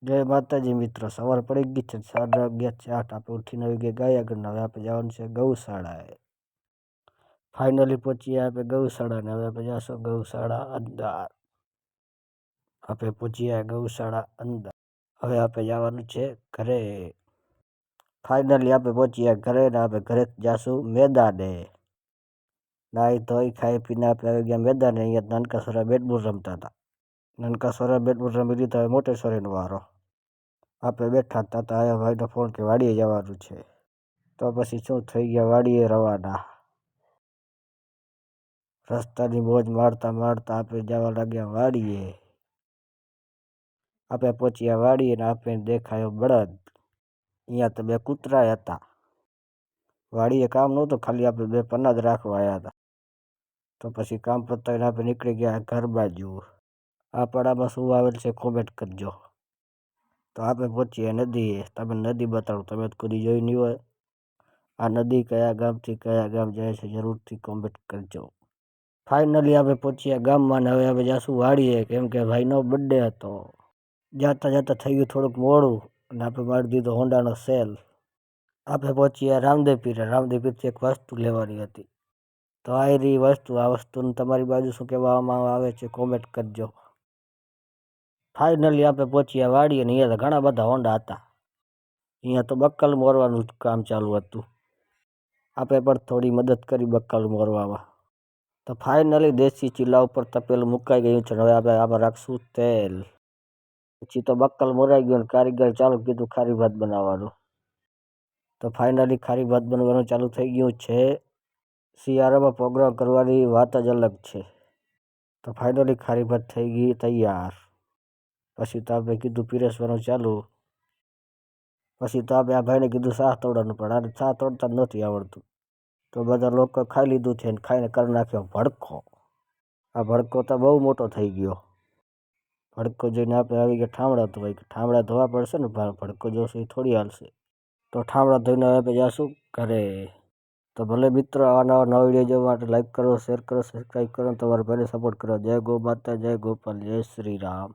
જય માતાજી મિત્રો, સવાર પડી ગઈ છે, 7:08 આપણે ઉઠીને આવી ગયા ગાયાગઢ. હવે આપણે જવાનું છે ગૌશાળાએ. ફાઇનલી પહોંચીએ આપણે ગૌશાળા ને હવે આપણે જશું ગૌશાળા અંદર. આપણે પહોંચીએ ગૌશાળા અંદર. હવે આપણે જવાનું છે ઘરે. ફાઇનલી આપણે પહોંચીએ ઘરે ને આપણે ઘરે જશું મેદાને. નાહી ધોઈ ખાઈ પીને આપણે આવી ગયા મેદાને. અહીંયા નાનકા છોરા બેટબોલ રમતા હતા. નાનકા છોરા બેટબોલ રમી લીધા. હવે મોટે છોરીનો વારો. આપણે બેઠા હતા તો આયા ભાઈનો ફોન કે વાડીએ જવાનું છે. તો પછી શું થઈ ગયા વાડીએ રવાના. રસ્તાની મોજ મારતા મારતા આપણે જવા લાગ્યા વાડીએ. આપણે પહોંચ્યા વાડીએ ને આપણે દેખાયો બળદ. અહીંયા તો 2 કૂતરા હતા. વાડીએ કામ નહોતું, ખાલી આપણે 2 પન્ના જ રાખવા આવ્યા હતા. તો પછી કામ પતાવીને આપણે નીકળી ગયા ઘર બાજુ. આ પડામાં શું આવેલ છે કોમેન્ટ કરજો. તો આપણે પહોંચીએ નદીએ. તમે નદી બતાડો, તમે કદી જોઈ નહીં હોય. આ નદી કયા ગામથી કયા ગામ જાય છે જરૂરથી કોમેન્ટ કરજો. ફાઇનલી આપણે પહોંચ્યા ગામમાં ને હવે આપણે જઈશું વાડીએ, કેમ કે ભાઈનો બર્થડે હતો. જાતા જાતા થઈ ગયું થોડુંક મોડું અને આપણે મારી દીધો હોન્ડાનો સેલ. આપણે પહોંચ્યા રામદેવ પીરે. રામદેવ પીરથી એક વસ્તુ લેવાની હતી. તો આ રહી વસ્તુ. આ વસ્તુને તમારી બાજુ શું કહેવામાં આવે છે કોમેન્ટ કરજો. ફાઇનલી આપણે પહોંચ્યા વાડીએ અને અહીંયા તો ઘણા બધા હોન્ડા હતા. અહીંયા તો બક્કલ મોરવાનું જ કામ ચાલુ હતું. આપણે પણ થોડી મદદ કરી બક્કલ મોરવામાં. તો ફાઇનલી દેશી ચૂલા ઉપર તપેલું મુકાઈ ગયું છે. હવે આપણે આમાં રાખશું તેલ. પછી તો બક્કલ મોરાઈ ગયું અને કારીગર ચાલુ કીધું ખારી ભાત બનાવવાનું. તો ફાઇનલી ખારી ભાત બનવાનું ચાલુ થઈ ગયું છે. શિયાળામાં પ્રોગ્રામ કરવાની વાત જ અલગ છે. તો ફાઇનલી ખારી ભાત થઈ ગઈ તૈયાર. પછી તો આપણે કીધું પીરસવાનું ચાલુ. પછી તો આપણે આ ભાઈને કીધું શાહ તોડવાનું, પણ આને શાહ તોડતા નથી આવડતું. તો બધા લોકો ખાઈ લીધું છે અને ખાઈને કરી નાખ્યો ભડકો. આ ભડકો તો બહુ મોટો થઈ ગયો. ભડકો જોઈને આપણે આવી ગયા ઠામડા ધોવા. ઠામડા ધોવા પડશે ને, ભડકો જોશે એ થોડી હાલશે. તો ઠામડા ધોઈને હવે આપણે જઈશું ઘરે. તો ભલે મિત્રો, આવા નવા વિડીયો જોવા માટે લાઈક કરો, શેર કરો, સબસ્ક્રાઈબ કરો, તમારા ભાઈને સપોર્ટ કરો. જય ગૌ માતા, જય ગોપાલ, જય શ્રી રામ.